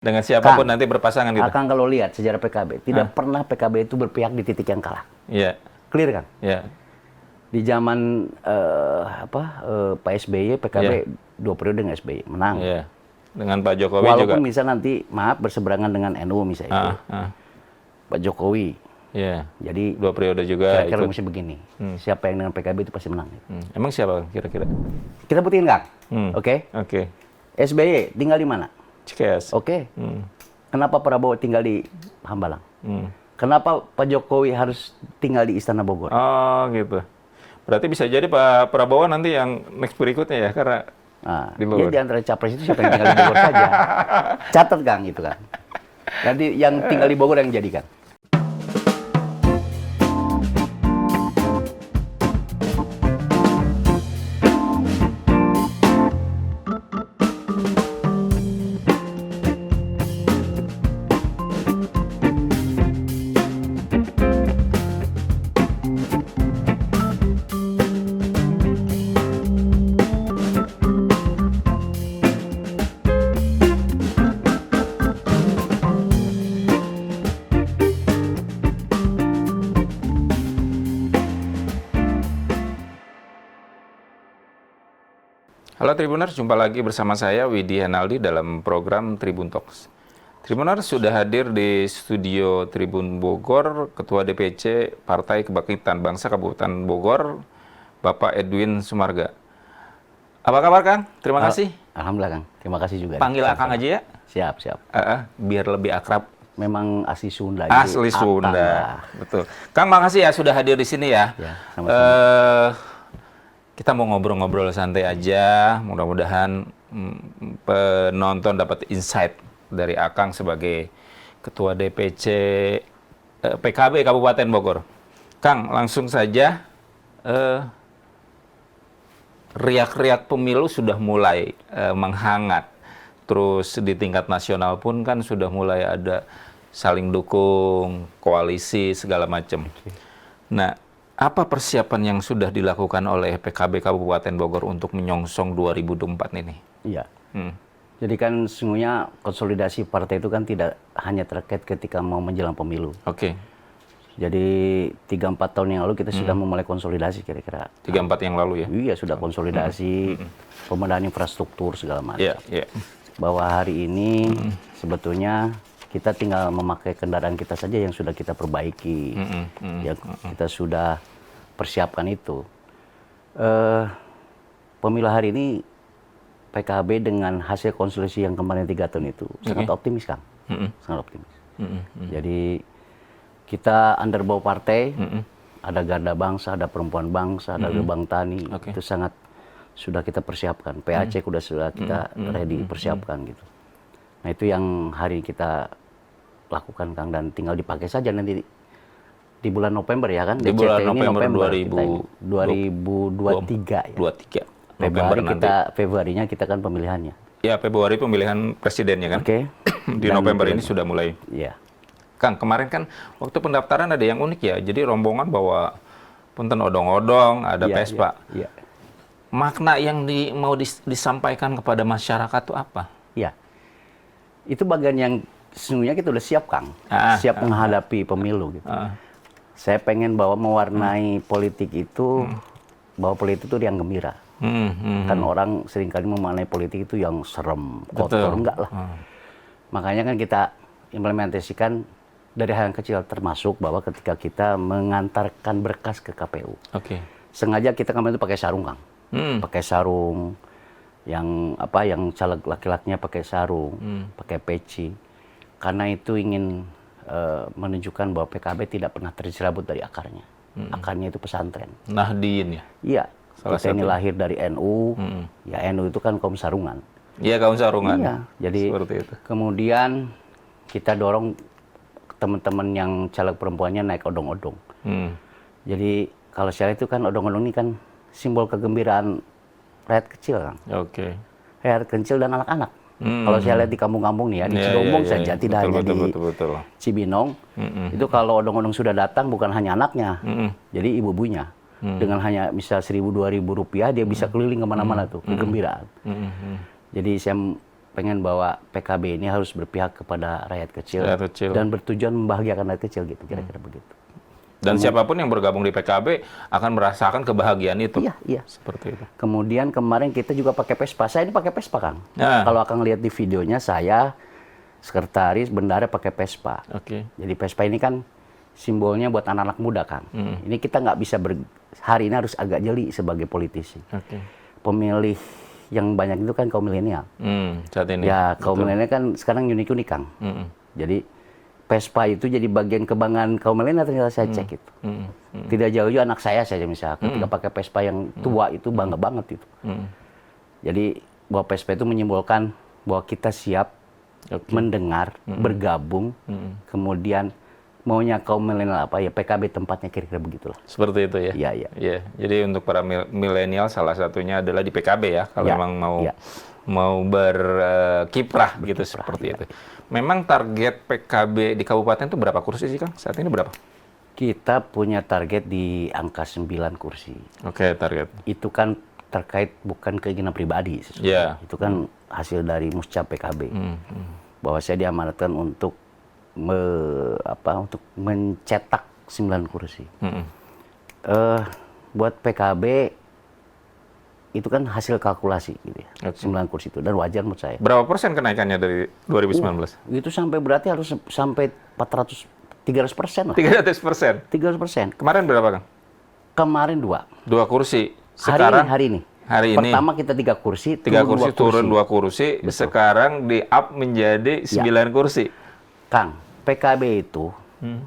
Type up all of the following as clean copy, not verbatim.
Dengan siapapun nanti berpasangan gitu. Akang kalau lihat sejarah PKB, tidak pernah PKB itu berpihak di titik yang kalah. Iya. Clear kan? Iya. Di zaman Pak SBY, PKB 2 periode dengan SBY menang. Iya. Dengan Pak Jokowi Walaupun juga. Walaupun misal nanti berseberangan dengan NU misalnya. Pak Jokowi. Iya. Jadi 2 periode juga. Kira-kira mesti begini. Siapa yang dengan PKB itu pasti menang. Emang siapa kira-kira? Kita buktiin Kang. Oke. SBY tinggal di mana? Cikeas. Oke. Kenapa Prabowo tinggal di Hambalang? Kenapa Pak Jokowi harus tinggal di Istana Bogor? Oh gitu. Berarti bisa jadi Pak Prabowo nanti yang next berikutnya ya, karena di Bogor. Ya di antara capres itu siapa yang tinggal di Bogor saja. Catat Kang gitu kan. Nanti yang tinggal di Bogor yang jadikan. Halo Tribuners, jumpa lagi bersama saya Widi Hanaldi dalam program Tribun Talks. Tribuners sudah hadir di studio Tribun Bogor, Ketua DPC Partai Kebangkitan Bangsa Kabupaten Bogor, Bapak Edwin Sumarga. Apa kabar Kang? Terima kasih. Alhamdulillah Kang, terima kasih juga. Panggil Akang aja ya? Siap. Biar lebih akrab. Memang asli Sunda. Asli Sunda, betul. Kang, makasih ya sudah hadir di sini ya. Sama-sama. Kita mau ngobrol-ngobrol santai aja, mudah-mudahan penonton dapat insight dari Akang sebagai Ketua DPC PKB Kabupaten Bogor. Kang, langsung saja, riak-riak pemilu sudah mulai menghangat. Terus di tingkat nasional pun kan sudah mulai ada saling dukung, koalisi, segala macam. Nah, apa persiapan yang sudah dilakukan oleh PKB Kabupaten Bogor untuk menyongsong 2024 ini? Iya. Jadi kan sesungguhnya konsolidasi partai itu kan tidak hanya terkait ketika mau menjelang pemilu. Oke. Jadi 3-4 tahun yang lalu kita sudah memulai konsolidasi kira-kira. 3-4 yang lalu ya? Iya, sudah konsolidasi, pembenahan infrastruktur segala macam. Iya. Bahwa hari ini sebetulnya kita tinggal memakai kendaraan kita saja yang sudah kita perbaiki, kita sudah persiapkan itu. Pemilu hari ini PKB dengan hasil konsolidasi yang kemarin 3 tahun itu sangat optimis Kang, sangat optimis. Jadi kita underbaw partai, ada Garda Bangsa, ada Perempuan Bangsa, ada Gerbang Tani, itu sangat sudah kita persiapkan. PAC sudah kita ready persiapkan gitu. Nah itu yang hari kita lakukan Kang, dan tinggal dipakai saja nanti di bulan November ya kan? Di bulan November 2023 ya. 23. Februarinya kita kan pemilihannya. Ya, Februari pemilihan presidennya kan? Oke. Di November ini sudah mulai. Iya. Kang, kemarin kan waktu pendaftaran ada yang unik ya. Jadi rombongan bawa punten odong-odong, ada Vespa. Iya. Makna yang mau disampaikan kepada masyarakat itu apa? Iya. Itu bagian yang sesungguhnya kita udah siap Kang, siap menghadapi pemilu gitu. Saya pengen bahwa mewarnai politik itu, bahwa politik itu yang gembira. Kan orang seringkali memaknai politik itu yang serem, kotor, enggak lah. Makanya kan kita implementasikan dari hal yang kecil, termasuk bahwa ketika kita mengantarkan berkas ke KPU. Sengaja kita kemarin itu pakai sarung Kang, pakai sarung. Yang caleg laki-lakinya pakai sarung, pakai peci, karena itu ingin menunjukkan bahwa PKB tidak pernah tercerabut dari akarnya. Akarnya itu pesantren. Nahdien ya? Iya. Kita ini lahir dari NU, ya NU itu kan kaum sarungan. Iya, kaum sarungan. Iya. Jadi seperti itu. Kemudian kita dorong teman-teman yang caleg perempuannya naik odong-odong. Jadi kalau saya itu kan odong-odong ini kan simbol kegembiraan rakyat kecil Kang. Rakyat kecil dan anak-anak. Kalau saya lihat di kampung-kampung nih ya, di Cigombong saja, tidak hanya di Cibinong, itu kalau odong-odong sudah datang bukan hanya anaknya, jadi ibu-ibunya. Dengan hanya misal 1.000-2.000 rupiah, dia bisa keliling kemana-mana tuh, kegembiraan. Jadi saya pengen bahwa PKB ini harus berpihak kepada rakyat kecil, kecil. Dan bertujuan membahagiakan rakyat kecil gitu, kira-kira begitu. Dan siapapun yang bergabung di PKB akan merasakan kebahagiaan itu. Iya. Seperti itu. Kemudian kemarin kita juga pakai Vespa. Saya ini pakai Vespa, Kang. Nah. Kalau Akang lihat di videonya, saya sekretaris bendara pakai Vespa. Oke. Jadi Vespa ini kan simbolnya buat anak-anak muda, Kang. Ini kita nggak bisa hari ini harus agak jeli sebagai politisi. Oke. Pemilih yang banyak itu kan kaum milenial. Saat ini. Ya, kaum milenial kan sekarang unik-unik, Kang. Jadi Vespa itu jadi bagian kebanggaan kaum milenial, ternyata saya cek itu. Tidak jauh-jauh anak saya saja misalnya, ketika pakai Vespa yang tua itu bangga banget itu. Jadi bahwa Vespa itu menyimbolkan bahwa kita siap mendengar, bergabung, kemudian maunya kaum milenial apa ya, PKB tempatnya, kira-kira begitulah. Seperti itu ya? Iya. Ya, jadi untuk para milenial salah satunya adalah di PKB ya, kalau memang mau berkiprah begitu, seperti itu. Memang target PKB di kabupaten itu berapa kursi sih, Kang? Saat ini berapa? Kita punya target di angka 9 kursi. Oke, target. Itu kan terkait bukan keinginan pribadi. Itu kan hasil dari Muscap PKB. Bahwa saya diamanatkan untuk untuk mencetak 9 kursi. Buat PKB itu kan hasil kalkulasi gitu ya. 9 kursi itu, dan wajar menurut saya. Berapa persen kenaikannya dari 2019? Itu berarti harus sampai 300% lah. 300%? 300%. Kemarin berapa, Kang? Kemarin 2. 2 kursi. Sekarang? Hari ini. Pertama kita 3 kursi, turun 2 kursi. Betul. Sekarang di-up menjadi 9 kursi. Kang, PKB itu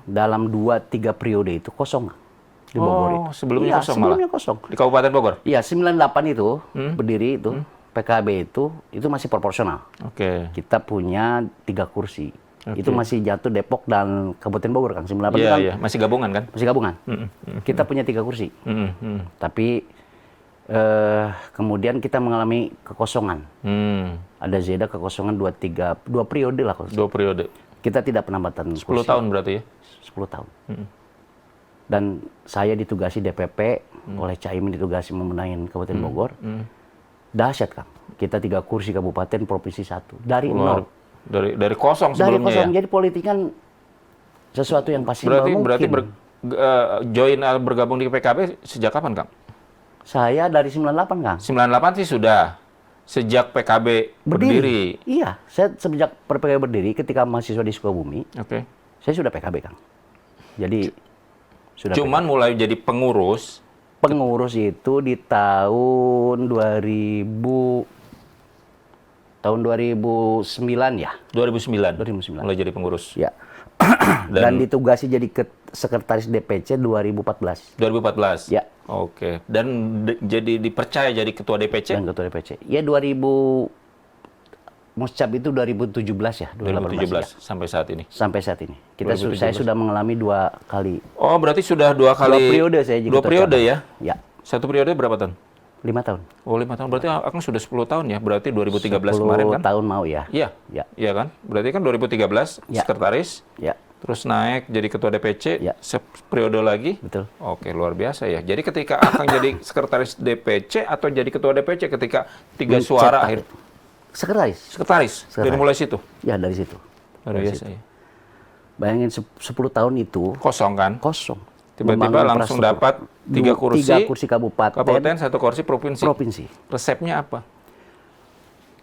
dalam 2-3 periode itu kosong. Di Bogor itu. Sebelumnya kosong malah? Sebelumnya kosong. Di Kabupaten Bogor? Iya, 98 itu berdiri itu, PKB itu masih proporsional. Oke. Kita punya 3 kursi. Itu masih jatuh Depok dan Kabupaten Bogor, Kang. 98 kan? Iya, masih gabungan kan? Masih gabungan. Kita punya 3 kursi. Tapi kemudian kita mengalami kekosongan. Ada Zeda kekosongan 2 periode lah. 2 periode. Kita tidak penambatan 10 tahun berarti ya? 10 tahun. Dan saya ditugasi DPP, oleh Caimin ditugasi memenangin Kabupaten Bogor. Dahsyat, Kang. Kita 3 kursi kabupaten, provinsi 1. Dari nol. Dari kosong sebelumnya. Dari kosong. Jadi politik kan sesuatu yang pasti berarti bergabung di PKB sejak kapan, Kang? Saya dari 98, Kang. 98 sih sudah. Sejak PKB berdiri. Iya, saya sejak PKB berdiri ketika mahasiswa di Sukabumi. Oke. Saya sudah PKB, Kang. Jadi sudah. Cuman mulai jadi pengurus. Pengurus itu di tahun 2009 ya. 2009. Mulai jadi pengurus. Ya. Dan ditugasi jadi sekretaris DPC 2014. 2014. Ya. Oke. Dan jadi dipercaya jadi ketua DPC? Dan ketua DPC. Ya Muscap itu 2017 ya. 2017 ya. Sampai saat ini. Sampai saat ini. Saya sudah mengalami 2 kali. Oh, berarti sudah 2 kali. 2 periode saya jadi 2 periode ya? Ya. 1 periode berapa tahun? 5 tahun. Oh, 5 tahun. Berarti Akang sudah 10 tahun ya? Berarti 2013 kemarin kan? 10 tahun mau ya. Iya. Ya. Iya kan? Berarti kan 2013 sekretaris. Ya. Terus naik jadi ketua DPC, periode lagi. Betul. Oke, luar biasa ya. Jadi ketika Akang jadi sekretaris DPC atau jadi ketua DPC ketika 3 suara akhir? Sekretaris. Dari mulai situ? Ya, dari situ. Luar biasa ya. Bayangin 10 tahun itu. Kosong kan? Kosong. Tiba-tiba langsung dapat 3 kursi. 3 kursi kabupaten. 1 kursi provinsi. Resepnya apa?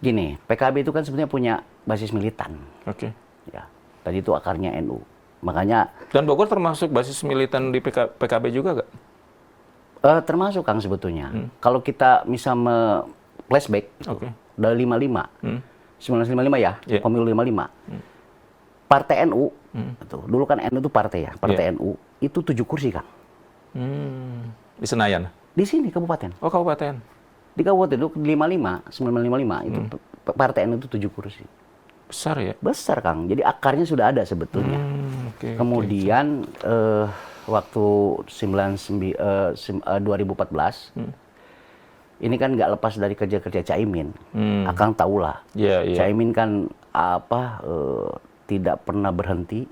Gini, PKB itu kan sebenarnya punya basis militan. Oke. Ya. Tadi itu akarnya NU. Makanya. Dan Bogor termasuk basis militan di PKB juga nggak? Termasuk, Kang, sebetulnya. Kalau kita misal flashback dari 1955 ya, pemilu 55. Partai NU, dulu kan NU itu partai ya, Partai NU itu 7 kursi, Kang. Di Senayan? Di sini kabupaten. Oh, kabupaten. Di kabupaten itu 1955 itu Partai NU itu 7 kursi. Besar ya? Besar, Kang. Jadi akarnya sudah ada sebetulnya. Kemudian waktu 2014, ini kan nggak lepas dari kerja-kerja Caimin. Akang tahulah. Caimin kan tidak pernah berhenti,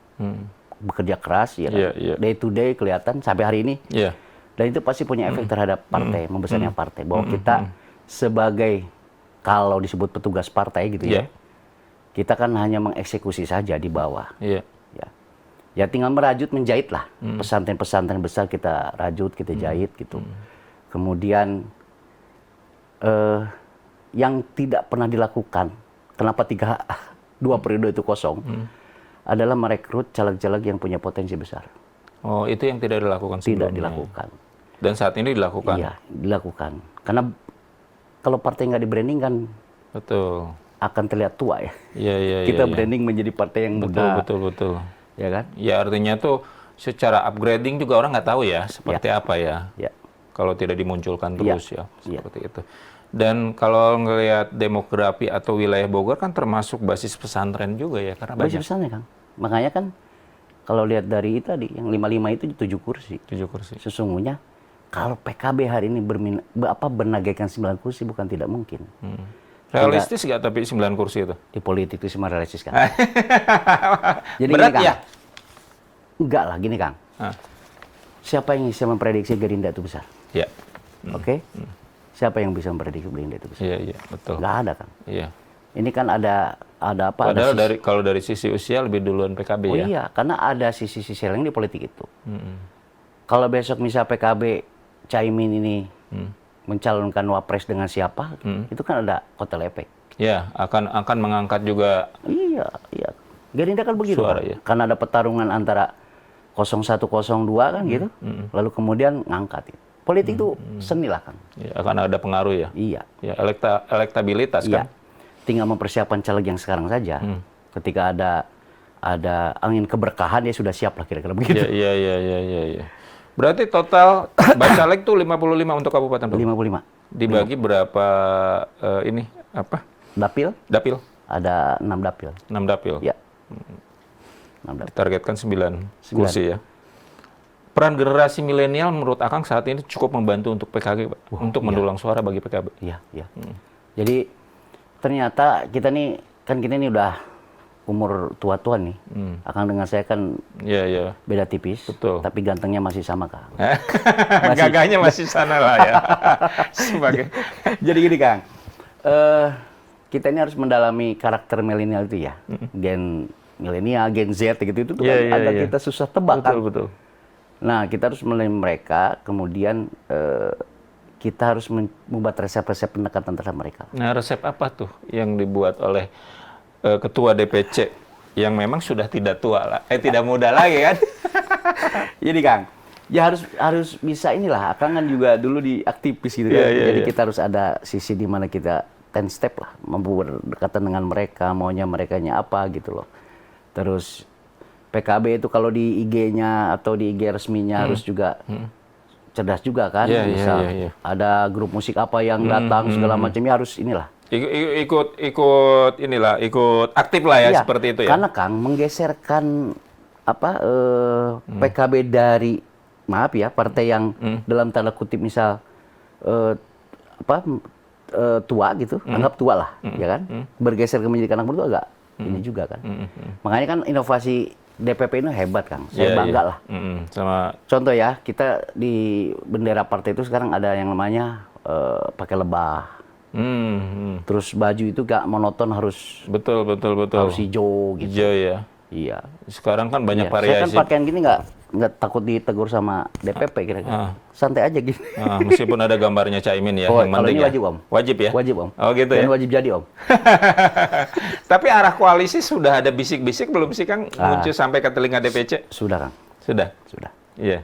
bekerja keras, ya kan? Day to day kelihatan sampai hari ini. Dan itu pasti punya efek terhadap partai, membesarnya partai. Bahwa kita sebagai, kalau disebut petugas partai gitu ya, Kita kan hanya mengeksekusi saja di bawah. Iya. Ya tinggal merajut, menjahit lah. Pesantren-pesantren besar kita rajut, kita jahit gitu. Kemudian yang tidak pernah dilakukan, kenapa 2 periode itu kosong, adalah merekrut caleg-caleg yang punya potensi besar. Oh, itu yang tidak dilakukan sebelumnya. Tidak dilakukan. Dan saat ini dilakukan? Iya, dilakukan. Karena kalau partai nggak di-branding kan betul. Akan terlihat tua ya. Iya. Kita branding menjadi partai yang muda. Betul. Ya kan? Ya artinya tuh secara upgrading juga orang nggak tahu ya seperti apa ya. Kalau tidak dimunculkan terus ya. Seperti itu. Dan kalau ngelihat demografi atau wilayah Bogor kan termasuk basis pesantren juga ya. Karena basis pesantren, Kang. Makanya kan kalau lihat dari itu tadi, yang 55 itu 7 kursi. 7 kursi. Sesungguhnya kalau PKB hari ini bernagaikan 9 kursi bukan tidak mungkin. Realistis nggak tapi 9 kursi itu? Di politik itu semua realistis, Kang. Jadi berat gini, Kang, ya? Enggak lah, gini Kang. Siapa yang bisa memprediksi Gerindra itu besar? Ya. Oke? Siapa yang bisa memprediksi Gerindra itu besar? Iya, betul. Nggak ada, Kang. Iya. Ini kan ada apa? Padahal kalau dari sisi usia lebih duluan PKB ya? Oh iya, karena ada sisi-sisi lain di politik itu. Kalau besok misal PKB Caimin ini mencalonkan wapres dengan siapa, itu kan ada kotel efek. Ya, akan mengangkat juga. Iya. Gerindra kan begitu. Suara, kan? ya. Karena ada pertarungan antara 0102 kan gitu, lalu kemudian ngangkat. Politik itu seni lah kan. Ya, akan ada pengaruh ya. Iya. Ya, elektabilitas kan. Tinggal mempersiapkan caleg yang sekarang saja. Ketika ada angin keberkahan ya sudah siap lah kira-kira begitu. Iya. Berarti total bacalek tuh 55 untuk Kabupaten Bogor. 55. Dibagi berapa Dapil? Dapil. Ada 6 dapil. 6 dapil. Ya. 6 dapil. Ditargetkan 9 kursi ya. Peran generasi milenial menurut Akang saat ini cukup membantu untuk PKB, Pak. Untuk mendulang suara bagi PKB. Iya. Jadi ternyata kita ini udah umur tua-tua nih. Akang dengan saya kan beda tipis. Betul. Tapi gantengnya masih sama, Kang. Gagahnya masih sana lah ya. Jadi gini, Kang. Kita ini harus mendalami karakter milenial itu ya. Gen milenial, Gen Z gitu itu kan agak kita susah tebak, Kang. Betul. Nah, kita harus mulai mereka, kemudian kita harus membuat resep-resep pendekatan terhadap mereka. Nah, resep apa tuh yang dibuat oleh ketua DPC yang memang sudah tidak tua lah, tidak muda lagi kan? Jadi Kang, ya harus bisa inilah. Akang kan juga dulu di aktivis gitu kan. Jadi kita harus ada sisi di mana kita 10 step lah, membuat berdekatan dengan mereka, maunya merekanya apa gitu loh. Terus PKB itu kalau di IG-nya atau di IG resminya harus juga cerdas juga kan. Misal ada grup musik apa yang datang segala macamnya harus inilah. Ikut aktif lah ya seperti itu ya. Karena Kang menggeserkan PKB dari partai yang dalam tanda kutip misal tua gitu, anggap tua lah, ya kan? Bergeser ke menjadi anak muda agak ini juga kan. Makanya kan inovasi DPP ini hebat, Kang. Saya bangga lah. Sama contoh ya, kita di bendera partai itu sekarang ada yang namanya pakai lebah. Terus baju itu gak monoton, harus betul harus hijau gitu. Hijau ya. Iya. Sekarang kan banyak variasi. Saya kan pakaian gini nggak takut ditegur sama DPP kira-kira. Santai aja gini. Meskipun ada gambarnya Caimin ya. Yang kalau ini wajib Om. Wajib ya? Wajib Om. Oh gitu ya? Dan wajib jadi Om. Tapi arah koalisi sudah ada bisik-bisik belum sih Kang? Muncul sampai ke telinga DPC? Sudah Kang. Sudah? Iya.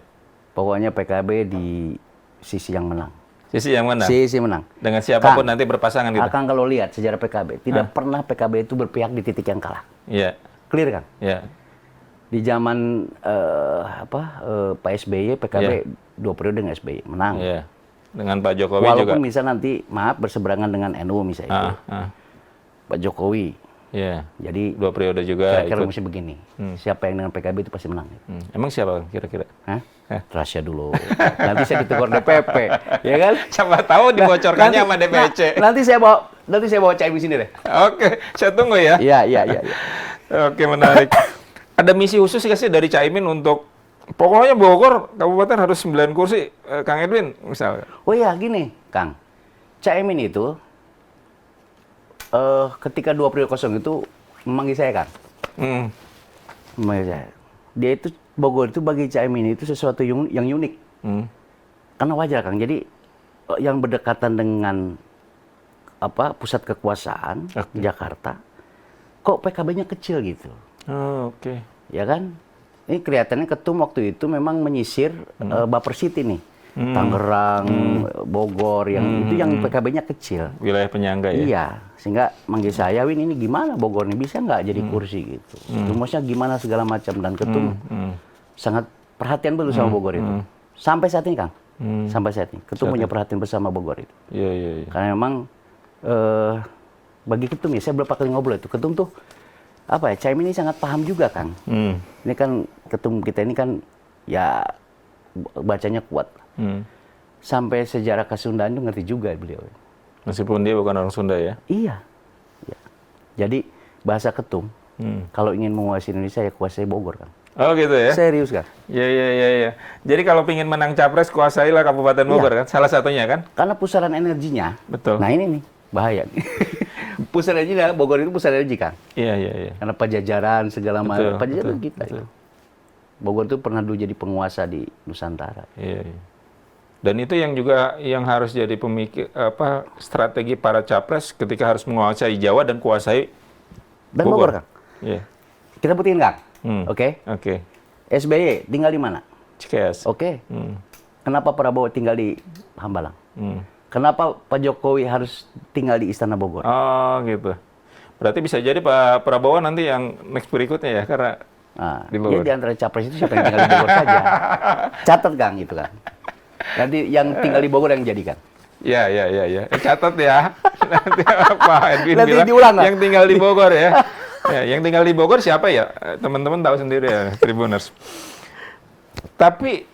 Pokoknya PKB di sisi yang menang. Sisi yang menang? Sisi menang. Dengan siapapun nanti berpasangan gitu? Kang kalau lihat sejarah PKB, tidak pernah PKB itu berpihak di titik yang kalah. Iya. Clear Kang? Iya. Di zaman Pak SBY, PKB 2 periode dengan SBY menang. Iya. Dengan Pak Jokowi walaupun juga. Walaupun misal nanti berseberangan dengan NU misalnya Pak Jokowi. Iya. Jadi 2 periode juga. Kira-kira mesti begini. Siapa yang dengan PKB itu pasti menang. Emang siapa kira-kira? Rahasia dulu. Nanti saya ditegur DPP, ya kan? Siapa tahu dibocorkannya sama DPC. Nanti saya bawa Caimin sini deh. Oke, saya tunggu ya. Iya. Oke, menarik. Ada misi khusus nggak sih dari Caimin untuk pokoknya Bogor kabupaten harus 9 kursi, Kang Edwin misalnya? Oh iya, gini, Kang. Caimin itu ketika 2 periode kosong itu memanggil saya kan. Memanggil saya. Dia itu Bogor itu bagi Caimin itu sesuatu yang unik. Karena wajar Kang. Jadi yang berdekatan dengan pusat kekuasaan Jakarta, kok PKB-nya kecil gitu. Oh, oke. Ya kan? Ini kelihatannya ketum waktu itu memang menyisir Buffer City nih. Tangerang, Bogor, yang itu yang PKB-nya kecil. Wilayah penyangga ya? Iya, sehingga manggil saya, Win ini gimana Bogor nih, bisa nggak jadi kursi gitu. Rumusnya gimana segala macam, dan ketum sangat perhatian betul sama Bogor itu. Sampai saat ini Kang, sampai saat ini. Ketum punya perhatian bersama Bogor itu. Iya. Karena memang bagi ketum ya, saya beberapa kali ngobrol itu, ketum tuh Caimin ini sangat paham juga Kang. Ini kan ketum kita ini kan ya bacanya kuat. Sampai sejarah Kesundaan itu ngerti juga beliau. Meskipun dia bukan orang Sunda ya? Iya. Jadi bahasa ketum, kalau ingin menguasai Indonesia ya kuasai Bogor Kang. Oh gitu ya? Serius Kang. Iya. Jadi kalau ingin menang capres, kuasailah Kabupaten Bogor kan? Salah satunya kan? Karena pusaran energinya. Betul. Nah ini nih, bahaya. Pusaran energinya, Bogor itu pusat energi Kang. Iya. Karena Pajajaran segala macam. Pajajaran betul, kita. betul. Bogor itu pernah dulu jadi penguasa di Nusantara. Iya. Dan itu yang juga yang harus jadi strategi para capres ketika harus menguasai Jawa dan kuasai Dan Bogor Kang. Iya. Kita buktiin Kang. Oke. SBY tinggal di mana? Cikeas. Oke. Kenapa Prabowo tinggal di Hambalang? Kenapa Pak Jokowi harus tinggal di Istana Bogor? Oh gitu. Berarti bisa jadi Pak Prabowo nanti yang next berikutnya ya, karena di Bogor. Di antara capres itu siapa yang tinggal di Bogor saja. Catat Kang itu kan. Nanti yang tinggal di Bogor yang jadi kan. Iya. Catat ya. Nanti Pak Edwin Nanti bilang diulang, yang tinggal di Bogor ya. Yang tinggal di Bogor siapa ya? Teman-teman tahu sendiri ya, Tribuners. Tapi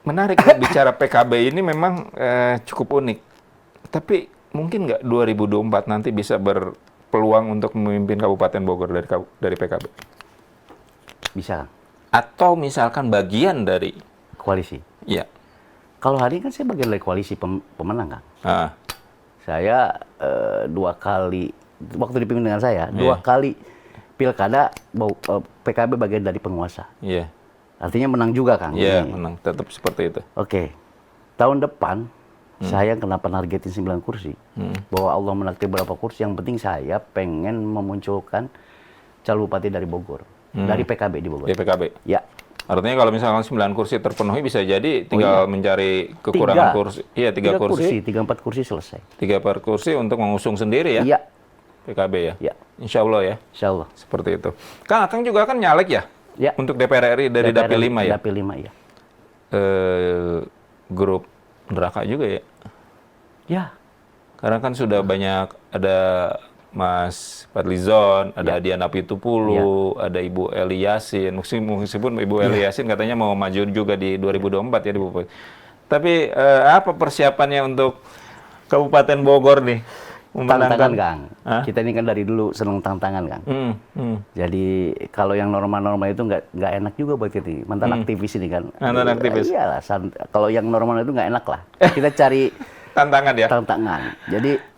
menarik bicara PKB ini memang cukup unik. Tapi mungkin nggak 2024 nanti bisa berpeluang untuk memimpin Kabupaten Bogor dari PKB? Bisa Kang. Atau misalkan bagian dari Koalisi. Iya. Kalau hari ini kan saya bagian dari koalisi pemenang Kang. Saya 2 kali, waktu dipimpin dengan saya, 2 kali pilkada PKB bagian dari penguasa. Iya. Artinya menang juga Kang. Iya, menang. Tetap seperti itu. Oke. Tahun depan, saya kenapa nargetin 9 kursi? Bahwa Allah menakdir berapa kursi, yang penting saya pengen memunculkan calon bupati dari Bogor. Dari PKB di Bogor. Dari PKB? Ya. Artinya kalau misalkan 9 kursi terpenuhi, bisa jadi tinggal mencari kekurangan kursi. Iya, 3 kursi. 3-4 kursi selesai. 3-4 kursi untuk mengusung sendiri ya? Iya. PKB ya? Iya. Insya Allah ya? Insya Allah. Seperti itu. Kang juga kan nyalek ya? Ya. Untuk DPR RI dari Dapil 5 ya? Dapil 5 ya. Grup neraka juga ya? Ya. Karena kan sudah banyak, ada Mas Fadlizon, ada Diana Pitupulu, ada Ibu Eli Yasin. Meskipun Ibu Eli Yasin katanya mau maju juga di 2024 ya. Tapi apa persiapannya untuk Kabupaten Bogor nih? Tantangan Kang. Kita ini kan dari dulu senang tantangan Kang. Jadi kalau yang normal-normal itu nggak enak juga buat kita. Mantan aktivis ini kan. Mantan aktivis. Iyalah. Kalau yang normal itu nggak enak lah. Kita cari tantangan ya. Tantangan. Jadi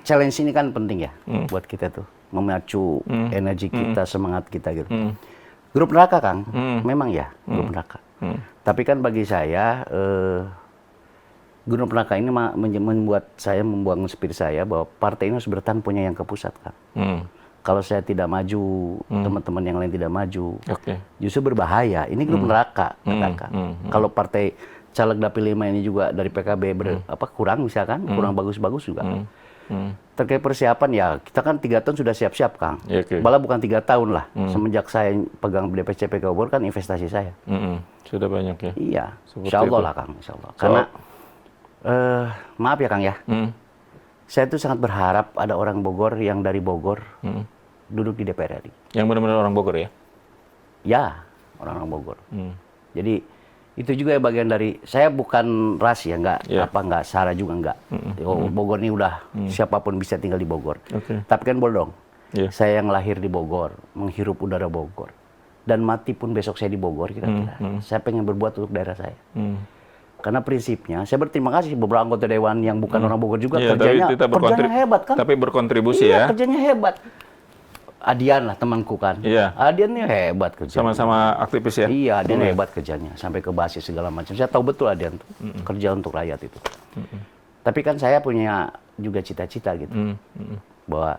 challenge ini kan penting ya buat kita tuh, memacu energi kita, semangat kita gitu. Grup neraka Kang, memang ya grup neraka. Tapi kan bagi saya grup neraka ini membuat saya membuang spirit saya bahwa partai ini harus bertahan punya yang ke pusat Kang. Kalau saya tidak maju, teman-teman yang lain tidak maju, justru berbahaya. Ini grup neraka katakan. Kalau partai caleg Dapil 5 ini juga dari PKB kurang misalkan, kurang bagus-bagus juga. Terkait persiapan ya, kita kan 3 tahun sudah siap-siap Kang. Malah bukan 3 tahun lah. Semenjak saya pegang DPCP Bogor kan investasi saya. Sudah banyak ya? Iya. Insya Allah lah Kang, insya Allah. Karena maaf ya Kang ya, saya tuh sangat berharap ada orang Bogor yang dari Bogor duduk di DPR RI. Yang benar-benar orang Bogor ya? Ya, orang-orang Bogor. Jadi itu juga bagian dari, saya bukan ras ya, nggak sara juga nggak. Bogor ini udah siapapun bisa tinggal di Bogor. Tapi kan boleh dong, saya yang lahir di Bogor, menghirup udara Bogor, dan mati pun besok saya di Bogor kira-kira. Saya pengen berbuat untuk daerah saya. Karena prinsipnya, saya berterima kasih beberapa anggota dewan yang bukan orang Bogor juga, kerjanya hebat kan. Tapi berkontribusi ya. Kerjanya hebat. Adian lah temanku kan. Iya. Adian nih hebat kerjanya. Sama-sama aktivis ya? Iya, Adian hebat kerjanya. Sampai ke basis segala macam. Saya tahu betul Adian tuh. Kerja untuk rakyat itu. Tapi kan saya punya juga cita-cita gitu. Bahwa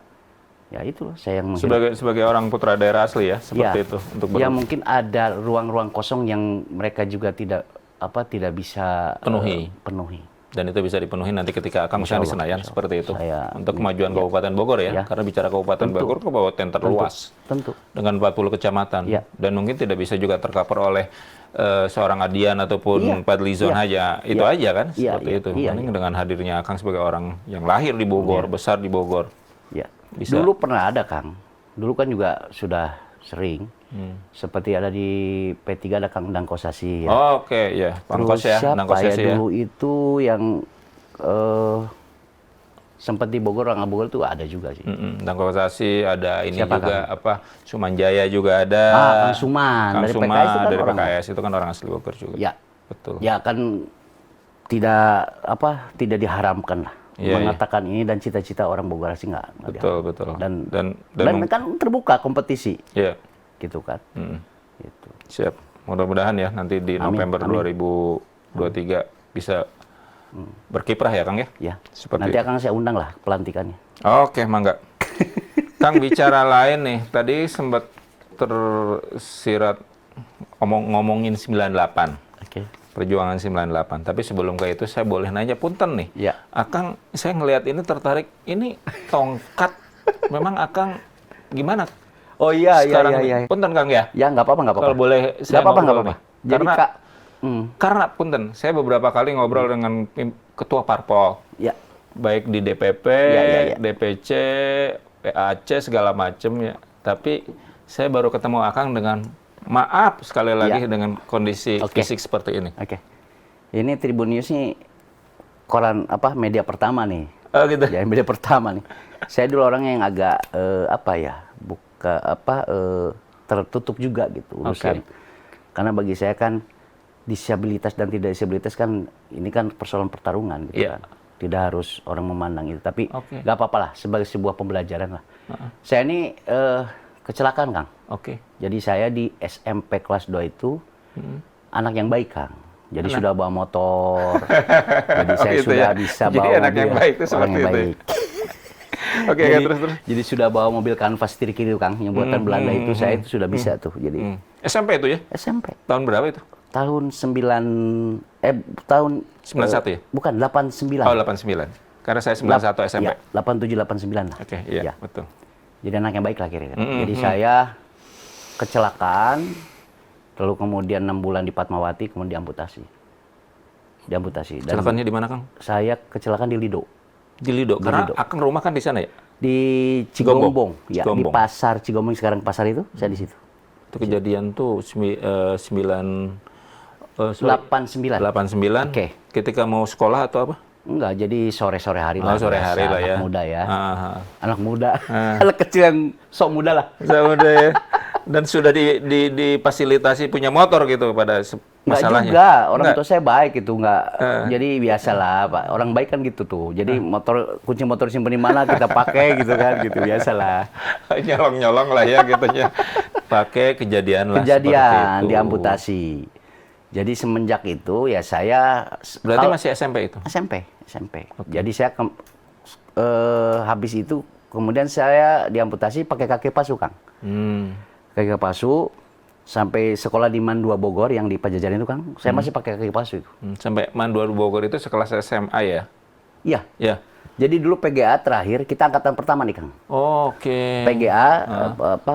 ya itulah saya yang sebagai orang putra daerah asli ya, seperti itu untuk ya mungkin ada ruang-ruang kosong yang mereka juga tidak bisa penuhi. Dan itu bisa dipenuhi nanti ketika Akang misalnya di Senayan seperti itu. Untuk kemajuan Kabupaten Bogor ya. Karena bicara Kabupaten Bogor, kabupaten terluas. Tentu. Dengan 40 kecamatan. Dan mungkin tidak bisa juga tercover oleh seorang Adian ataupun Fadlizon aja. Itu aja kan, seperti itu. Mending dengan hadirnya Akang sebagai orang yang lahir di Bogor, besar di Bogor. Bisa. Dulu pernah ada, Kang. Dulu kan juga sudah sering. Seperti ada di P3 ada Kang Dangkosasi ya. Oh, oke, ya. Pangkos ya, Dangkosasi ya. Dulu itu yang sempat di Bogor, orang Bogor itu ada juga sih. Dangkosasi, ada ini Siapa, juga, Sumanjaya juga ada. Kang Suman. Kang Dari Suman, PKS itu kan dari orang PKS, itu kan orang asli Bogor juga. Ya. Betul. Ya kan tidak diharamkan lah. Mengatakan ini dan cita-cita orang Bogor sih nggak betul. Dan kan terbuka kompetisi. Iya. Gitu kan. Gitu. Siap. Mudah-mudahan ya nanti di November 2023 bisa berkiprah ya Kang ya? Ya. Seperti nanti akan saya undang lah pelantikannya. Oke, mangga. Kang, bicara lain nih. Tadi sempat tersirat ngomongin 98. Oke. Perjuangan 98. Tapi sebelum ke itu saya boleh nanya punten nih. Ya. Akang, saya ngelihat ini tertarik. Ini tongkat. Memang Akang gimana? Oh iya. Punten Kang ya? Ya nggak apa-apa. Kalau boleh saya ngobrol nih. Jadi karena punten, saya beberapa kali ngobrol dengan ketua parpol. Ya. Baik di DPP, DPC, PAC segala macam ya. Tapi saya baru ketemu Akang dengan maaf sekali lagi dengan kondisi fisik seperti ini. Oke. Ini Tribun News nih koran media pertama nih. Oh gitu. Ya, media pertama nih. Saya dulu orang yang agak tertutup juga gitu urusan. Karena bagi saya kan disabilitas dan tidak disabilitas kan ini kan persoalan pertarungan gitu kan. Tidak harus orang memandang itu, tapi nggak apa-apa lah sebagai sebuah pembelajaran lah. Saya ini kecelakaan, Kang. Jadi saya di SMP kelas 2 itu anak yang baik, Kang. Jadi sudah bawa motor. Jadi saya gitu sudah ya? bisa Jadi bawa anak mobil. yang baik itu Orang yang seperti itu. baik. Terus. Jadi sudah bawa mobil kanvas setir kiri, Kang, yang buatan Belanda itu saya itu sudah bisa tuh. Jadi SMP itu ya? SMP. Tahun berapa itu? Tahun 91 ya? Bukan, 89. Oh, 89. Karena saya 91 SMP. Ya, 87 89 lah. Oke, iya, betul. Jadi anak yang baik lah kira-kira. Jadi saya kecelakaan, lalu kemudian 6 bulan di Fatmawati, kemudian diamputasi. Kecelakaannya di mana, Kang? Saya kecelakaan di Lido. Di Lido. Karena Akang rumah kan di sana ya? Di Cigombong. Ya, di Cigombong. pasar Cigombong, sekarang pasar itu, saya di situ. Itu kejadian tuh 89. Oke. Ketika mau sekolah atau apa? Enggak, jadi sore-sore hari lah. Sore hari lah ya. Anak muda ya. Anak muda. Anak kecil yang sok muda lah. Sok muda ya. Dan sudah difasilitasi punya motor gitu pada masalahnya. Enggak juga, orang tua saya baik itu enggak. Jadi biasalah, Pak. Orang baik kan gitu tuh. Jadi kunci motor simpen di mana kita pakai gitu kan, gitu biasalah. Nyolong-nyolong lah ya gitunya. Pakai kejadian diamputasi. Jadi semenjak itu ya saya berarti masih SMP itu? SMP. Jadi saya habis itu kemudian saya diamputasi pakai kaki palsu, Kang. Kaki palsu sampai sekolah di Man 2 Bogor yang di Pajajaran itu, Kang. Saya masih pakai kaki palsu itu. Sampai Man 2 Bogor itu sekelas SMA ya? Iya. Ya. Jadi dulu PGA terakhir kita angkatan pertama nih, Kang. PGA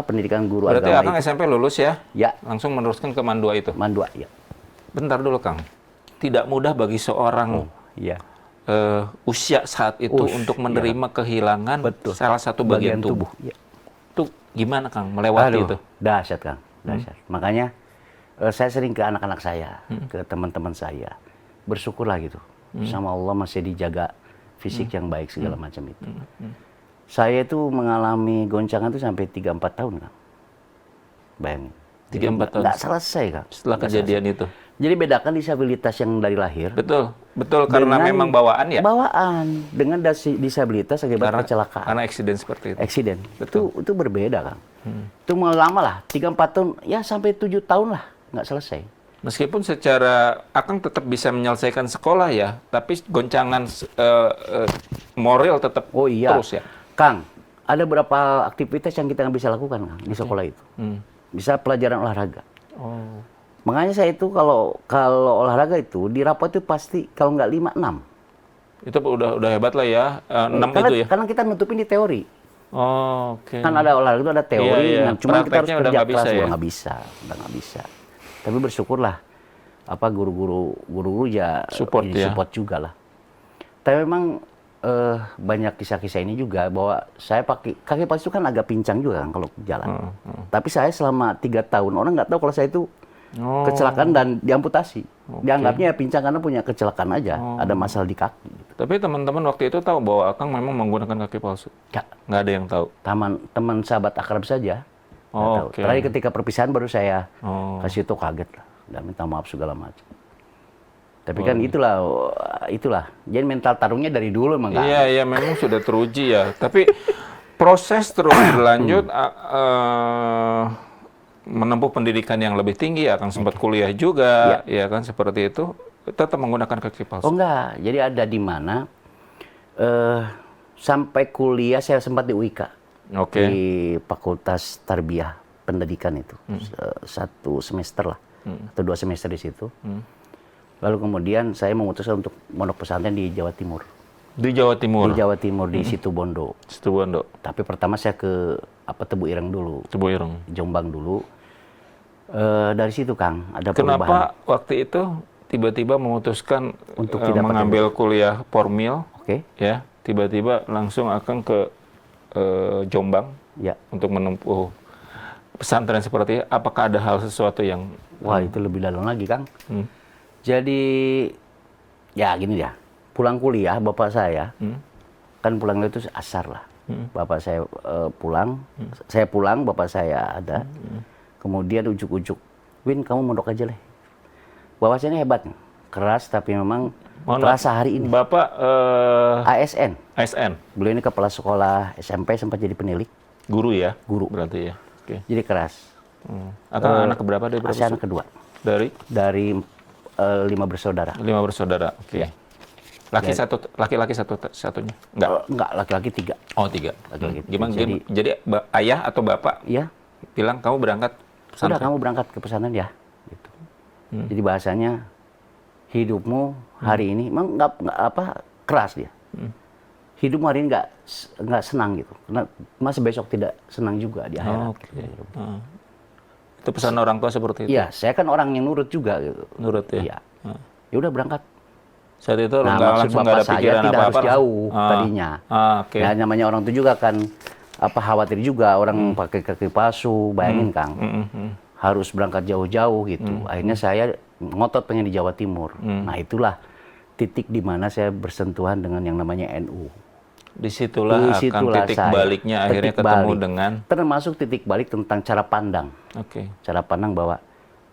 pendidikan guru berarti agama. Berarti Akang SMP lulus ya? Ya. Langsung meneruskan ke Man 2 itu? Man 2, ya. Bentar dulu, Kang. Tidak mudah bagi seorang usia saat itu untuk menerima kehilangan salah satu bagian tubuh. Ya. Itu gimana, Kang, melewati itu? Dahsyat, Kang. Dahsyat. Makanya saya sering ke anak-anak saya, ke teman-teman saya. Bersyukurlah gitu. Sama Allah masih dijaga fisik yang baik segala macam itu. Saya itu mengalami goncangan itu sampai 3-4 tahun, Kang. Bayangin. 3-4 tahun? Nggak selesai, Kang. Setelah kejadian itu? Jadi bedakan disabilitas yang dari lahir. Betul, betul karena memang bawaan ya. Bawaan dengan disabilitas akibat kecelakaan. Karena eksiden seperti itu. Eksiden. Itu berbeda, Kang. Itu lama lah, 3-4 tahun, ya sampai 7 tahun lah nggak selesai. Meskipun secara Akang tetap bisa menyelesaikan sekolah ya, tapi goncangan moral tetap terus ya. Kang, ada beberapa aktivitas yang kita nggak bisa lakukan, Kang, di sekolah itu. Bisa pelajaran olahraga. Oh. Makanya saya itu kalau olahraga itu di rapot itu pasti kalau nggak 5-6. Itu udah hebat lah ya, 6 karena, itu ya. Karena kita nutupin di teori. Oh, oke. Kan ada olahraga itu ada teori, Iya. Cuma kita harus kerja keras, ya? udah nggak bisa. Tapi bersyukurlah, guru-guru ya support juga lah. Tapi memang banyak kisah-kisah ini juga bahwa saya pakai kaki palsu itu kan agak pincang juga kan kalau jalan. Tapi saya selama 3 tahun orang nggak tahu kalau saya itu kecelakaan dan diamputasi. Dianggapnya pincang karena punya kecelakaan aja, ada masalah di kaki. Gitu. Tapi teman-teman waktu itu tahu bahwa Akang memang menggunakan kaki palsu? Nggak ada yang tahu? Teman sahabat akrab saja. Terakhir ketika perpisahan baru saya kasih itu, kaget lah. Dan minta maaf segala macam. Tapi kan itulah. Jadi mental tarungnya dari dulu emang. Iya, memang sudah teruji ya. Tapi proses terus berlanjut, menempuh pendidikan yang lebih tinggi, Akang sempat kuliah juga, ya kan seperti itu, tetap menggunakan kaki palsu. Oh enggak, jadi ada di mana sampai kuliah saya sempat di UIK, di Fakultas Tarbiyah Pendidikan itu, 1 semester lah, atau 2 semester di situ. Lalu kemudian saya memutuskan untuk mondok pesantren di Jawa Timur. Di Jawa Timur? Di Jawa Timur, di Situbondo. Situbondo. Tapi pertama saya ke Tebu Ireng dulu. Tebu Ireng. Jombang dulu. Dari situ, Kang, ada perubahan. Kenapa waktu itu tiba-tiba memutuskan untuk tidak mengambil kuliah formil? Ya, tiba-tiba langsung Akang ke Jombang untuk menempuh pesantren seperti itu. Apakah ada hal sesuatu yang... Wah, itu lebih dalam lagi, Kang. Jadi, ya gini ya. Pulang kuliah, bapak saya, kan pulangnya itu asar lah. Bapak saya saya pulang, bapak saya ada. Kemudian ujuk-ujuk, Win, kamu mondok aja lah. Bapak saya ini hebat, keras tapi memang terasa hari ini. Bapak ASN. ASN. Beliau ini kepala sekolah SMP, sempat jadi penilik. Guru ya? Guru. Berarti ya. Jadi keras. Atau anak keberapa dari berapa? Anak kedua. Dari 5 bersaudara. 5 bersaudara. Oke. Laki-laki satunya? Enggak, laki-laki 3. Oh, 3. Laki-laki 3. Gimana? Jadi ayah atau bapak bilang kamu berangkat pesantren? Udah, kamu berangkat ke pesantren ya. Gitu. Jadi bahasanya hidupmu hari ini memang nggak keras dia. Hidupmu hari ini nggak senang gitu. Karena masih besok tidak senang juga di akhirat. Itu pesan orang tua seperti itu? Iya, saya kan orang yang nurut juga gitu. Nurut ya? Iya. Ya udah berangkat. Saat itu langsung nggak ada pikiran apa-apa? Harus jauh tadinya. Ya, namanya orang itu juga kan khawatir juga orang pakai kaki palsu, bayangin Kang. Harus berangkat jauh-jauh gitu. Akhirnya saya ngotot pengen di Jawa Timur. Nah, itulah titik di mana saya bersentuhan dengan yang namanya NU. Disitulah akan titik baliknya akhirnya ketemu dengan... Termasuk titik balik tentang cara pandang. Cara pandang bahwa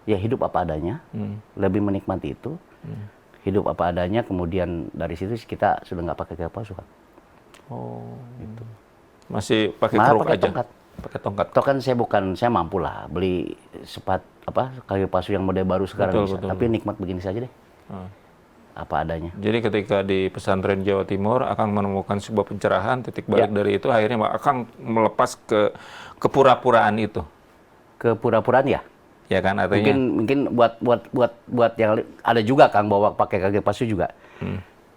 ya hidup apa adanya, lebih menikmati itu. Hidup apa adanya, kemudian dari situ kita sudah nggak pakai kaki palsu kan. Gitu. Masih pakai keruk aja? Pakai tongkat. Toh kan saya mampu lah beli kaki palsu yang model baru sekarang bisa. Tapi nikmat begini saja deh. Apa adanya. Jadi ketika di pesantren Jawa Timur Akang menemukan sebuah pencerahan, titik balik dari itu akhirnya Akang melepas ke kepura-puraan itu. Kepura-puraan ya? Ya kan, artinya mungkin buat yang ada juga Kang bawa pakai kaki palsu juga.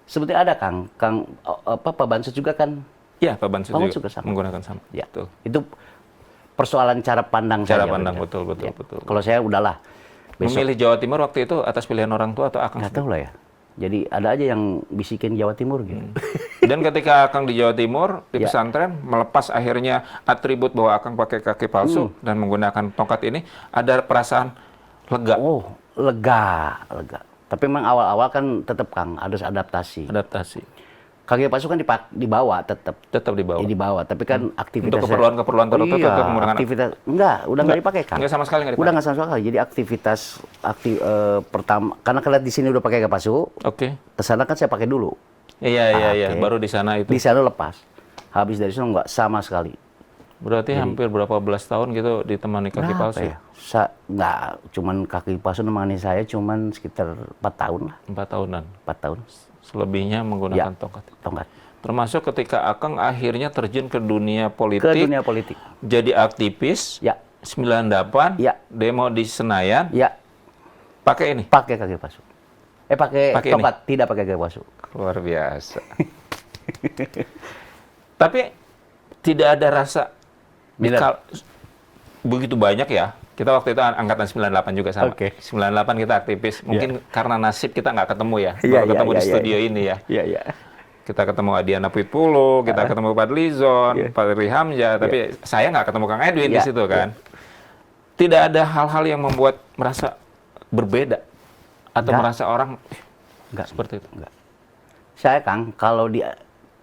Sebetulnya ada Kang Pak Bansos juga kan. Iya, Pak Bansos juga sama. Menggunakan sama. Ya. Betul. Itu persoalan cara pandang saja. Cara pandang betul. Kalau saya udahlah. Memilih Jawa Timur waktu itu atas pilihan orang tua atau Akang? Nggak tahu lah ya. Jadi ada aja yang bisikin Jawa Timur gitu. Dan ketika Akang di Jawa Timur, di pesantren, melepas akhirnya atribut bahwa Akang pakai kaki palsu dan menggunakan tongkat ini, ada perasaan lega? Oh, lega. Tapi memang awal-awal kan tetap Kang, harus adaptasi. kaki palsu kan dibawa tetap. Tetap dibawa. Ya, dibawa, tapi kan aktivitas untuk keperluan tertentu iya, pengurangan aktivitas udah nggak dipakai kan? Nggak sama sekali nggak dipakai. Udah nggak sama sekali. Jadi aktivitas pertama, karena kalian di sini udah pakai kaki palsu. Oke. Kesana kan saya pakai dulu. Iya. Baru di sana itu. Di sana lepas. Habis dari sana nggak sama sekali. Berarti hampir berapa belas tahun gitu ditemani kaki palsu? Ya? Nggak, cuman kaki palsu nemani saya cuman sekitar 4 tahun lah. 4 tahunan. 4 tahun. Selebihnya menggunakan tongkat. Tongkat. Termasuk ketika Akang akhirnya terjun ke dunia politik. Ke dunia politik. Jadi aktivis. Ya. 98. Ya. Demo di Senayan. Ya. Pakai ini? Pakai kaki palsu. Pakai tongkat, ini? Tidak pakai kaki palsu. Luar biasa. Tapi tidak ada rasa begitu banyak ya. Kita waktu itu angkatan 98 juga sama. 98 kita aktivis. Mungkin karena nasib kita nggak ketemu ya. Baru ketemu di studio ini ya. Iya. Kita ketemu Adiana Pitpulu, kita ketemu Pak Lizon, Pak Ri Hamzah, tapi saya nggak ketemu Kang Edwin di situ kan. Tidak ada hal-hal yang membuat merasa berbeda atau merasa orang nggak seperti itu. Nggak. Saya Kang, kalau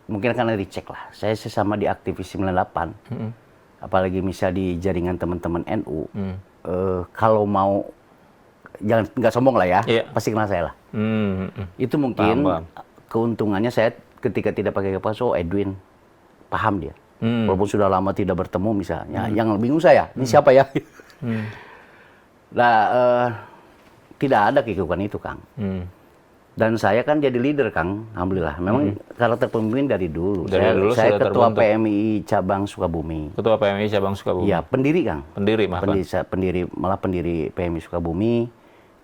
mungkin karena dicek lah. Saya sesama di aktivis 98. Apalagi misal di jaringan teman-teman NU, kalau mau jangan nggak sombong lah ya, pasti kenal saya lah. Itu mungkin keuntungannya saya ketika tidak pakai kaki palsu, Edwin paham dia. Walaupun sudah lama tidak bertemu misalnya, yang bingung saya, ini siapa ya? Nah, tidak ada kekuatan itu Kang. Dan saya kan jadi leader Kang, alhamdulillah. Memang karakter pemimpin dari dulu. Saya ketua PMI cabang Sukabumi. Ketua PMI cabang Sukabumi. Iya, pendiri Kang. Pendiri Pendiri PMI Sukabumi.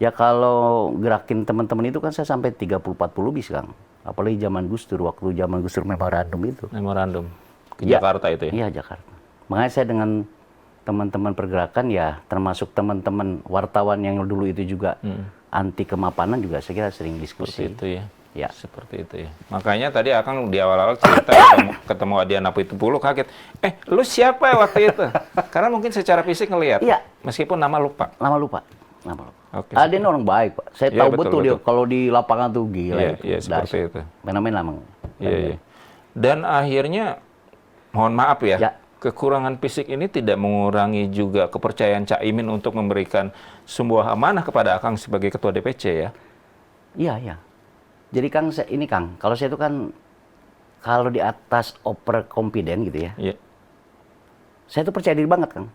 Ya kalau gerakin teman-teman itu kan saya sampai 30-40 bis Kang. Apalagi zaman Gus Dur, waktu zaman Gus Dur memorandum itu. Memorandum ke Jakarta itu ya? Iya, Jakarta. Makanya saya dengan teman-teman pergerakan ya, termasuk teman-teman wartawan yang dulu itu juga anti kemapanan juga saya kira sering diskusi. Seperti itu ya? Ya. Seperti itu ya. Makanya tadi Akang di awal-awal cerita ketemu Adiana Pitpulu kaget. Lu siapa waktu itu? Karena mungkin secara fisik ngelihat. Iya. Meskipun nama lupa. Nama lupa. Oke, Dia orang baik Pak. Saya tahu betul dia kalau di lapangan tuh gila. Iya, seperti itu. Main-main memang. Iya. Dan akhirnya, mohon maaf ya. Kekurangan fisik ini tidak mengurangi juga kepercayaan Cak Imin untuk memberikan sebuah amanah kepada Akang sebagai ketua DPC ya? Iya. Jadi Kang, kalau saya itu kan, kalau di atas overconfident gitu ya, saya tuh percaya diri banget Kang.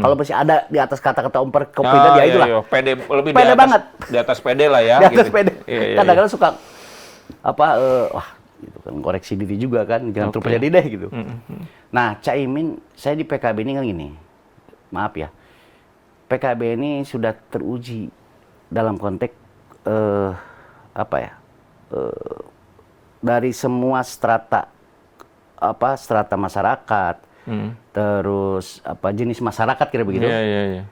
Kalau masih ada di atas kata-kata overconfident, ya itulah. Pede, lebih pede banget. Di atas pede lah ya. Di atas gitu. pede. Kadang-kadang suka, gitu kan, koreksi diri juga kan, jangan terlalu percaya diri deh gitu. Nah, Cak Imin, saya di PKB ini kan gini, maaf ya, PKB ini sudah teruji dalam konteks dari semua strata masyarakat, terus jenis masyarakat kira begitu. Iya.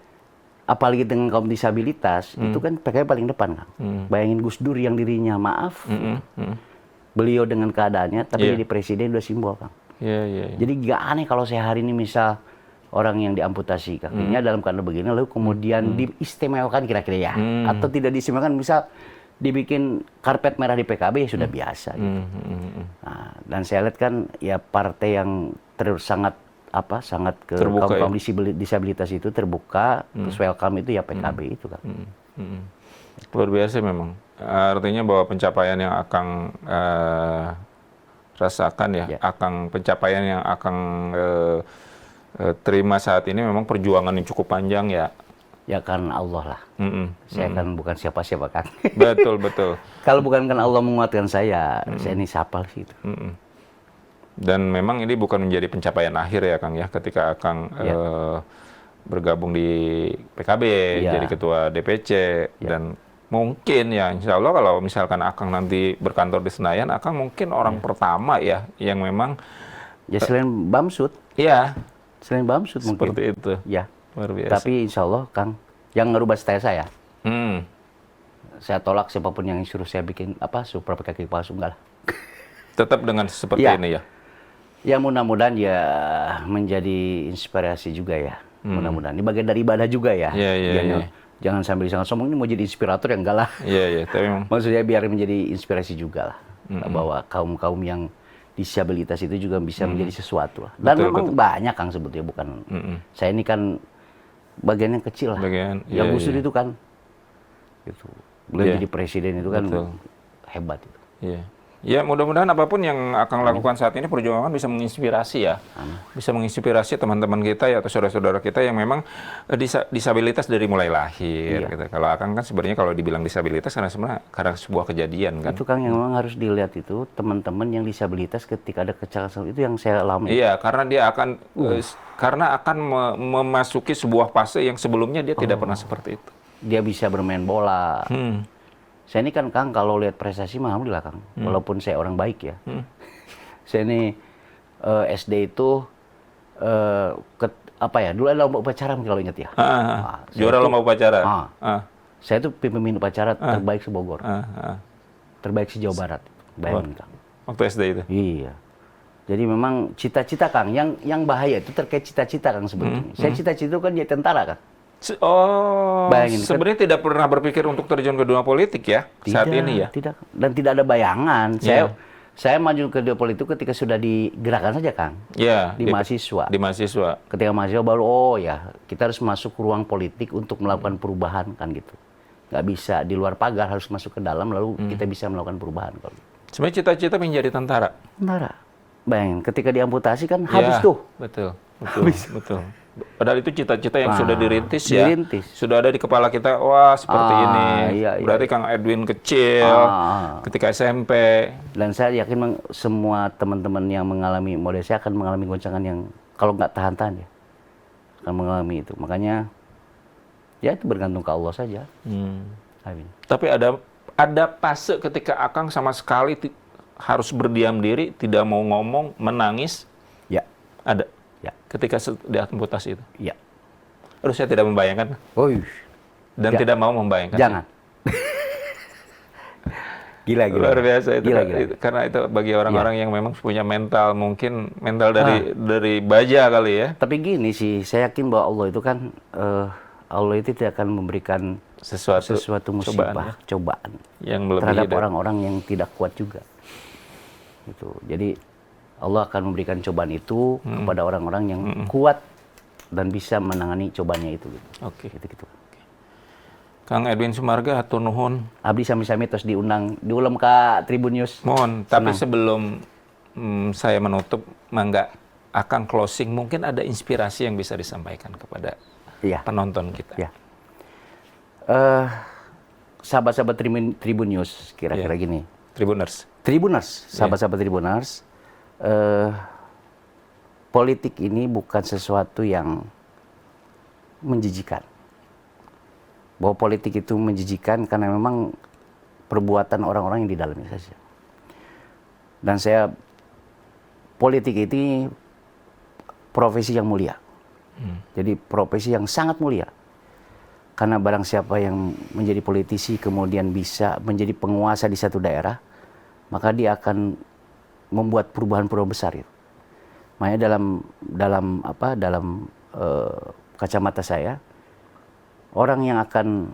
Apalagi dengan kaum disabilitas, itu kan PKB paling depan kan. Bayangin Gus Dur yang dirinya maaf, beliau dengan keadaannya, tapi jadi presiden udah simbol Kang. Iya. Jadi gak aneh kalau saya hari ini misal orang yang diamputasi kakinya dalam keadaan begini, lalu kemudian diistimewakan kira-kira ya, atau tidak diistimewakan, misal dibikin karpet merah di PKB ya sudah biasa. Gitu. Nah, dan saya lihat kan ya partai yang sangat ke kaum disabilitas itu terbuka, terus welcome itu ya PKB itu kan. Luar biasa memang. Artinya bahwa pencapaian yang Akang rasakan ya, pencapaian yang Akang terima saat ini memang perjuangan yang cukup panjang ya. Ya karena Allah lah. Saya kan bukan siapa-siapa kan. Betul. Kalau bukan kan Allah menguatkan saya ini siapa sih itu. Dan memang ini bukan menjadi pencapaian akhir ya Kang ya, ketika Akang bergabung di PKB, jadi ketua DPC, dan mungkin ya insya Allah kalau misalkan Akang nanti berkantor di Senayan, Akang mungkin orang pertama ya yang memang selain Bamsud. Iya. Selain Bamsud mungkin. Seperti itu. Ya. Luar biasa. Tapi insya Allah Kang, yang ngerubah style saya. Saya tolak siapapun yang suruh saya bikin super kaki palsu, enggak lah. Tetap dengan seperti ini ya. Ya mudah-mudahan ya menjadi inspirasi juga ya. Mudah-mudahan ini bagian dari ibadah juga ya. Iya. Jangan sambil sangat sombong ini mau jadi inspirator ya enggak lah. Iya. Tapi maksudnya biar menjadi inspirasi juga lah. Bahwa kaum-kaum yang disabilitas itu juga bisa menjadi sesuatu lah. Dan Betul, memang betul. banyak Kang sebetulnya, bukan. Saya ini kan bagian yang kecil lah. Iya, Gus Dur iya. itu kan, gitu. Beliau Iya. jadi presiden itu kan Betul. hebat itu. Iya. Ya, mudah-mudahan apapun yang akan lakukan saat ini perjuangan bisa menginspirasi ya. Bisa menginspirasi teman-teman kita ya atau saudara-saudara kita yang memang disabilitas dari mulai lahir gitu. Kalau Akang kan sebenarnya kalau dibilang disabilitas karena sebuah kejadian kan. Itu Kang yang memang harus dilihat itu teman-teman yang disabilitas ketika ada kecelakaan itu yang saya alami. Iya, karena dia akan memasuki sebuah fase yang sebelumnya dia tidak pernah seperti itu. Dia bisa bermain bola. Saya ini kan Kang kalau lihat prestasi mah alhamdulillah Kang. Walaupun saya orang baik ya. Saya ini SD itu dulu ada lomba upacara kalau ingat ya. Juara lomba upacara. Saya itu pemimpin upacara terbaik se-Bogor. Terbaik se-Jawa Barat. Bayangin Kang. Waktu SD itu. Iya. Jadi memang cita-cita Kang, yang bahaya itu terkait cita-cita Kang sebetulnya. Saya cita-cita kan jadi tentara Kang. Bayangin, sebenarnya tidak pernah berpikir untuk terjun ke dunia politik ya saat ini ya? Tidak, dan tidak ada bayangan. Saya maju ke dunia politik ketika sudah digerakkan saja Kang. Iya. Di mahasiswa. Di mahasiswa. Ketika mahasiswa baru, kita harus masuk ke ruang politik untuk melakukan perubahan kan gitu. Nggak bisa di luar pagar, harus masuk ke dalam lalu kita bisa melakukan perubahan. Sebenarnya cita-cita menjadi tentara. Tentara. Bayangin, ketika diamputasi kan habis tuh. Betul. Betul. Padahal itu cita-cita yang sudah dirintis ya. Sudah ada di kepala kita, wah seperti ini. Berarti Kang Edwin kecil, ketika SMP. Dan saya yakin semua teman-teman yang mengalami model saya akan mengalami goncangan yang kalau nggak tahan-tahan ya. Akan mengalami itu. Makanya ya itu bergantung ke Allah saja. Tapi ada fase ketika Akang sama sekali harus berdiam diri, tidak mau ngomong, menangis. Ya. Ada. Ya. Ketika diamputasi itu. Ya. Aduh, saya tidak membayangkan. Dan tidak mau membayangkan. Jangan. Gila. Luar biasa itu. Gila. Karena itu bagi orang-orang yang memang punya mental, mungkin mental dari baja kali ya. Tapi gini sih, saya yakin bahwa Allah itu kan Allah itu tidak akan memberikan sesuatu musibah, cobaan yang terhadap orang-orang yang tidak kuat juga. Gitu. Jadi Allah akan memberikan cobaan itu kepada orang-orang yang kuat dan bisa menangani cobaannya itu. Oke. Gitu. Kang Edwin Sumarga, hatur nuhun. Abdi sami-sami terus diulam ke Tribun News. Mohon, tapi sebelum saya menutup, mangga akan closing, mungkin ada inspirasi yang bisa disampaikan kepada penonton kita. Ya. Sahabat-sahabat Tribun News, kira-kira gini. Tribuners, sahabat-sahabat Tribuners. Politik ini bukan sesuatu yang menjijikan. Bahwa politik itu menjijikan karena memang perbuatan orang-orang yang di dalamnya saja. Dan politik ini profesi yang mulia. Jadi profesi yang sangat mulia. Karena barang siapa yang menjadi politisi kemudian bisa menjadi penguasa di satu daerah, maka dia akan membuat perubahan-perubahan besar itu. Makanya dalam kacamata saya, orang yang akan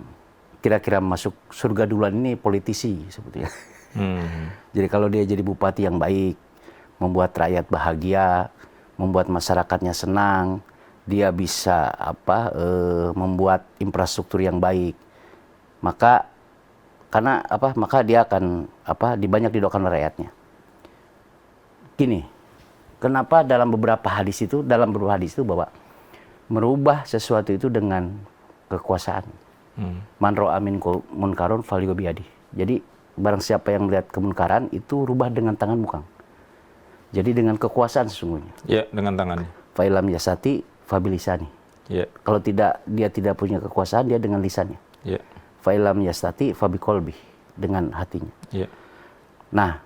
kira-kira masuk surga duluan ini politisi sebetulnya. Jadi kalau dia jadi bupati yang baik, membuat rakyat bahagia, membuat masyarakatnya senang, dia bisa membuat infrastruktur yang baik, maka dia akan banyak didoakan oleh rakyatnya. Gini, kenapa dalam beberapa hadis itu bahwa merubah sesuatu itu dengan kekuasaan. Man ra'a minkum munkaron falyughayyirhu biyadihi. Jadi barang siapa yang melihat kemunkaran itu rubah dengan tanganmu, Kang. Jadi dengan kekuasaan sesungguhnya. Ya, dengan tangannya. Fa illam yasati fa bilisani. Ya. Kalau dia tidak punya kekuasaan, dia dengan lisannya. Ya. Fa illam yastati fa biqalbi, dengan hatinya. Ya. Nah,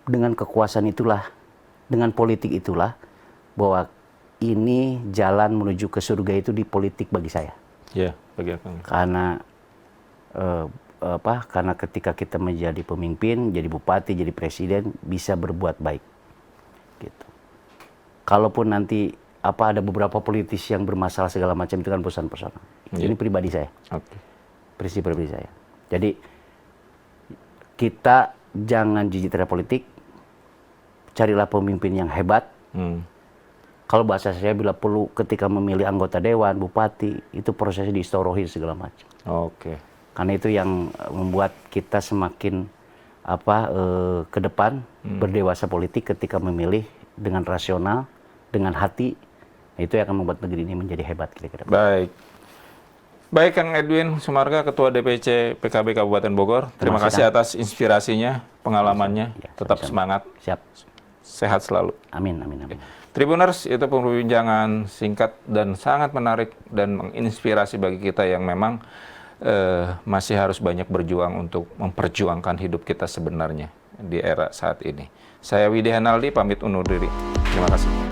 dengan kekuasaan itulah, dengan politik itulah bahwa ini jalan menuju ke surga itu di politik bagi saya. Ya, bagi Akang. Karena karena ketika kita menjadi pemimpin, jadi bupati, jadi presiden, bisa berbuat baik. Gitu. Kalaupun nanti ada beberapa politisi yang bermasalah segala macam, itu kan perusahaan personal. Ini pribadi saya. Prinsip pribadi saya. Jadi kita jangan jijik terhadap politik, carilah pemimpin yang hebat. Kalau bahasa saya bila perlu ketika memilih anggota dewan, bupati, itu prosesnya diistorohi segala macam. Oke. Karena itu yang membuat kita semakin ke depan berdewasa politik ketika memilih dengan rasional, dengan hati. Itu yang akan membuat negeri ini menjadi hebat kira-kira. Baik, Kang Edwin Sumarga, Ketua DPC PKB Kabupaten Bogor. Terima kasih atas inspirasinya, pengalamannya. Ya, tetap semangat. Siap. Sehat selalu. Amin, amin, amin. Tribuners, itu perbincangan singkat dan sangat menarik dan menginspirasi bagi kita yang memang masih harus banyak berjuang untuk memperjuangkan hidup kita sebenarnya di era saat ini. Saya Widi Hanaldi, pamit undur diri. Terima kasih.